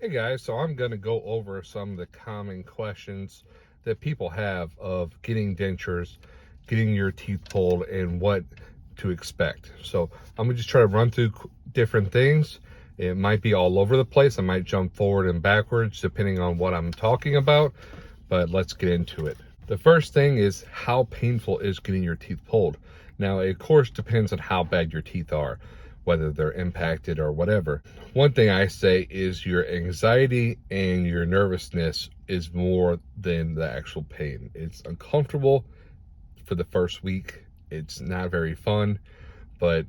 Hey guys, so I'm going to go over some of the common questions that people have of getting dentures, getting your teeth pulled, and what to expect. So I'm going to just try to run through different things. It might be all over the place. I might jump forward and backwards depending on what I'm talking about, but let's get into it. The first thing is, how painful is getting your teeth pulled? Now, it of course depends on how bad your teeth are, whether they're impacted or whatever. One thing I say is your anxiety and your nervousness is more than the actual pain. It's uncomfortable for the first week. It's not very fun, but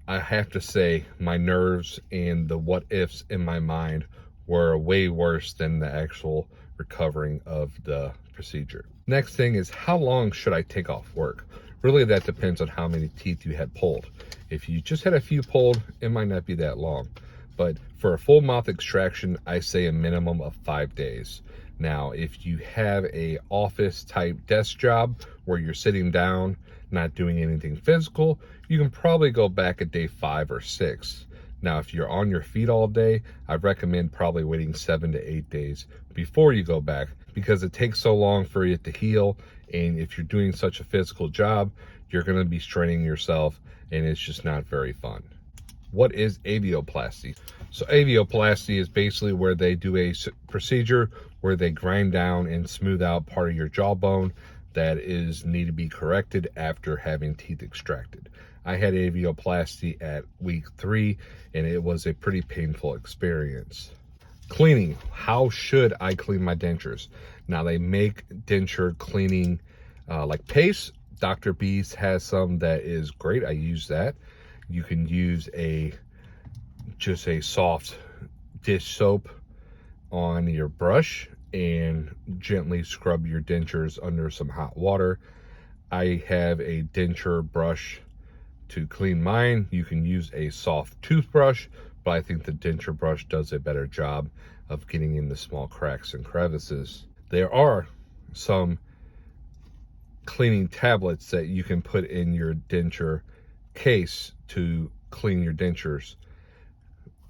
I have to say my nerves and the what ifs in my mind were way worse than the actual recovering of the procedure. Next thing is, how long should I take off work? Really, that depends on how many teeth you had pulled. If you just had a few pulled, it might not be that long. But for a full mouth extraction, I say a minimum of 5 days. Now, if you have a office type desk job where you're sitting down, not doing anything physical, you can probably go back at day 5 or 6. Now, if you're on your feet all day, I recommend probably waiting 7 to 8 days before you go back, because it takes so long for it to heal. And if you're doing such a physical job, you're going to be straining yourself, and it's just not very fun. What is avioplasty? So avioplasty is basically where they do a procedure where they grind down and smooth out part of your jawbone that need to be corrected after having teeth extracted. I had avioplasty at week 3, and it was a pretty painful experience. Cleaning. How should I clean my dentures? Now, they make denture cleaning like paste. Dr. B's has some that is great. I use that. You can use just a soft dish soap on your brush and gently scrub your dentures under some hot water. I have a denture brush to clean mine. You can use a soft toothbrush, but I think the denture brush does a better job of getting in the small cracks and crevices. There are some cleaning tablets that you can put in your denture case to clean your dentures.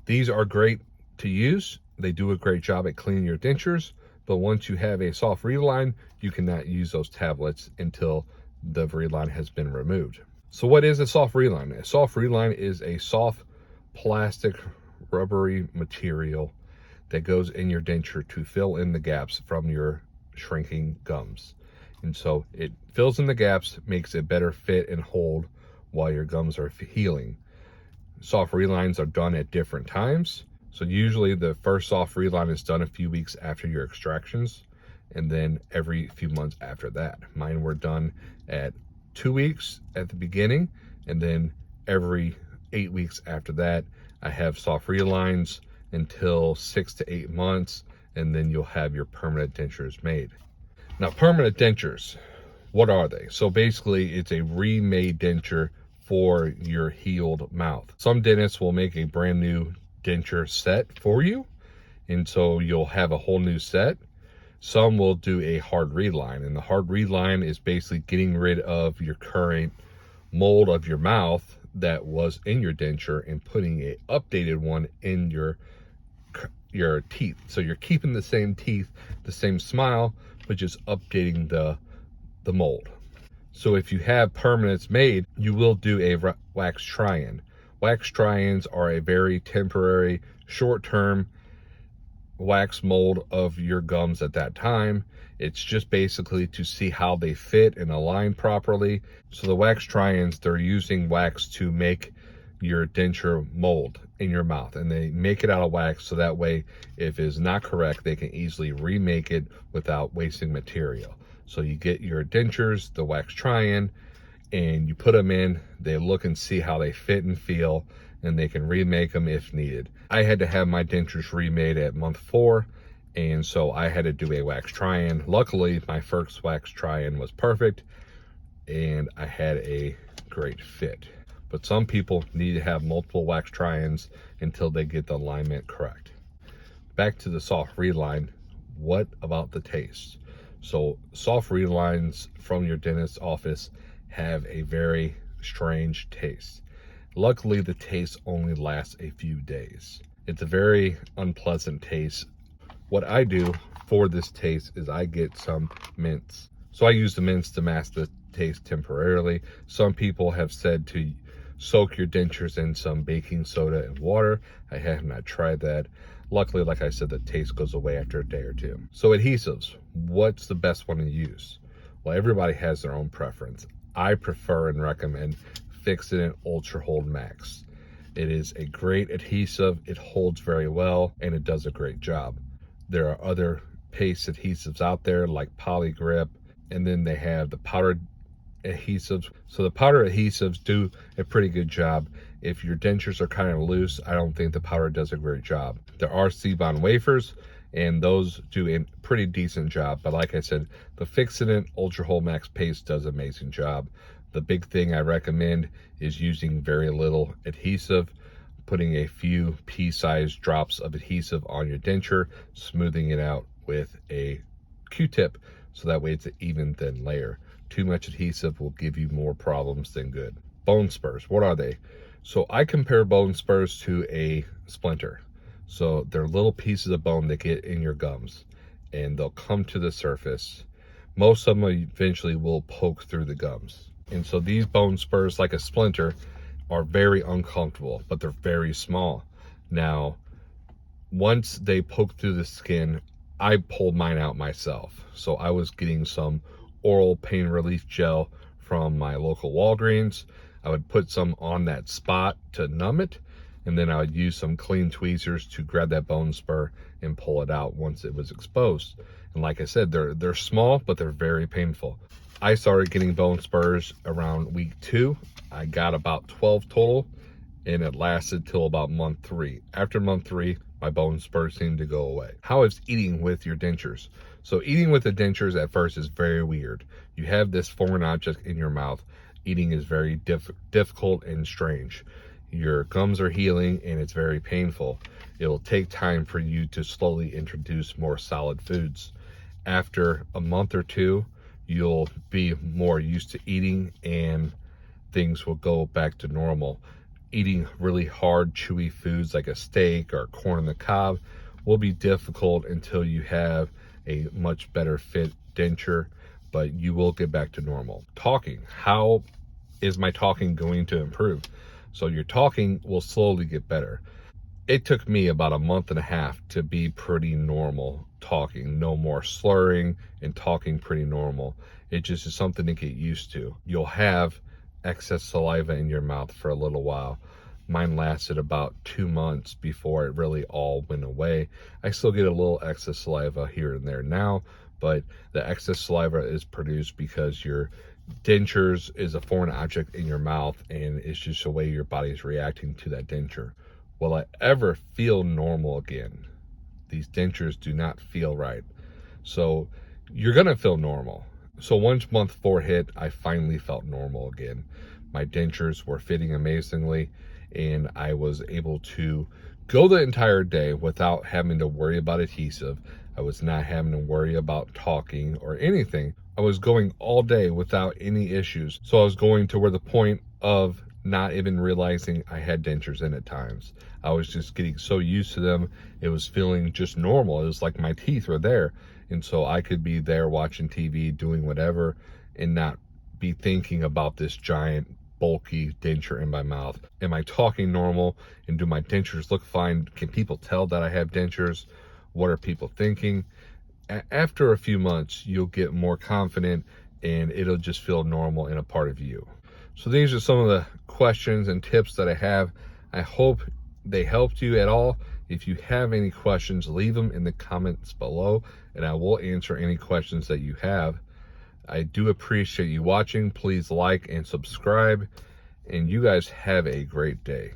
These are great to use. They do a great job at cleaning your dentures, but once you have a soft Reline, you cannot use those tablets until the Reline has been removed. So what is a soft Reline? A soft Reline is a soft plastic rubbery material that goes in your denture to fill in the gaps from your shrinking gums. And so it fills in the gaps, makes it better fit and hold while your gums are healing. Soft relines are done at different times. So usually the first soft reline is done a few weeks after your extractions, and then every few months after that. Mine were done at 2 weeks at the beginning, and then every 8 weeks after that. I have soft relines until 6 to 8 months, and then you'll have your permanent dentures made. Now, permanent dentures, what are they? So basically, it's a remade denture for your healed mouth. Some dentists will make a brand new denture set for you, and so you'll have a whole new set. Some will do a hard reline, and the hard reline is basically getting rid of your current mold of your mouth that was in your denture and putting an updated one in your teeth. So you're keeping the same teeth, the same smile, but just updating the mold. So if you have permanents made, you will do a wax try-in. Wax try-ins are a very temporary, short-term wax mold of your gums at that time. It's just basically to see how they fit and align properly. So the wax try-ins, they're using wax to make your denture mold in your mouth, and they make it out of wax, so that way if it's not correct, they can easily remake it without wasting material. So you get your dentures, the wax try-in, and you put them in, they look and see how they fit and feel, and they can remake them if needed. I had to have my dentures remade at month 4, and so I had to do a wax try-in. Luckily, my first wax try-in was perfect, and I had a great fit. But some people need to have multiple wax try-ins until they get the alignment correct. Back to the soft reline, what about the taste? So soft relines from your dentist's office have a very strange taste. Luckily, the taste only lasts a few days. It's a very unpleasant taste. What I do for this taste is I get some mints. So I use the mints to mask the taste temporarily. Some people have said to soak your dentures in some baking soda and water. I have not tried that. Luckily, like I said, the taste goes away after a day or two. So adhesives, what's the best one to use? Well, everybody has their own preference. I prefer and recommend Fixodent Ultra Hold Max. It is a great adhesive. It holds very well and it does a great job. There are other paste adhesives out there like Poligrip, and then they have the powdered adhesives. So the powder adhesives do a pretty good job. If your dentures are kind of loose, I don't think the powder does a great job. There are Seabond wafers, and those do a pretty decent job. But like I said, the Fixodent Ultra Hold Max paste does an amazing job. The big thing I recommend is using very little adhesive, putting a few pea-sized drops of adhesive on your denture, smoothing it out with a Q-tip, so that way it's an even thin layer. Too much adhesive will give you more problems than good. Bone spurs, what are they? So I compare bone spurs to a splinter. So they're little pieces of bone that get in your gums, and they'll come to the surface. Most of them eventually will poke through the gums. And so these bone spurs, like a splinter, are very uncomfortable, but they're very small. Now, once they poke through the skin, I pulled mine out myself. So I was getting some oral pain relief gel from my local Walgreens. I would put some on that spot to numb it, and then I would use some clean tweezers to grab that bone spur and pull it out once it was exposed. And like I said, they're small, but they're very painful. I started getting bone spurs around week 2. I got about 12 total, and it lasted till about month 3. After month 3, my bone spurs seemed to go away. How is eating with your dentures? So eating with the dentures at first is very weird. You have this foreign object in your mouth. Eating is very difficult and strange. Your gums are healing and it's very painful. It'll take time for you to slowly introduce more solid foods. After a month or 2, you'll be more used to eating and things will go back to normal. Eating really hard, chewy foods like a steak or corn on the cob will be difficult until you have a much better fit denture, but you will get back to normal. Talking, how is my talking going to improve? So your talking will slowly get better. It took me about a month and a half to be pretty normal talking, no more slurring and talking pretty normal. It just is something to get used to. You'll have excess saliva in your mouth for a little while. Mine lasted about 2 months before it really all went away. I still get a little excess saliva here and there now, but the excess saliva is produced because your dentures is a foreign object in your mouth, and it's just the way your body is reacting to that denture. Will I ever feel normal again? These dentures do not feel right. So you're gonna feel normal. So once month 4 hit, I finally felt normal again. My dentures were fitting amazingly, and I was able to go the entire day without having to worry about adhesive. I was not having to worry about talking or anything. I was going all day without any issues. So I was going to where the point of not even realizing I had dentures in at times. I was just getting so used to them. It was feeling just normal. It was like my teeth were there. And so I could be there watching TV, doing whatever, and not be thinking about this giant, bulky denture in my mouth. Am I talking normal? And do my dentures look fine? Can people tell that I have dentures? What are people thinking? After a few months, you'll get more confident and it'll just feel normal and a part of you. So these are some of the questions and tips that I have. I hope they helped you at all. If you have any questions, leave them in the comments below and I will answer any questions that you have. I do appreciate you watching. Please like and subscribe, and you guys have a great day.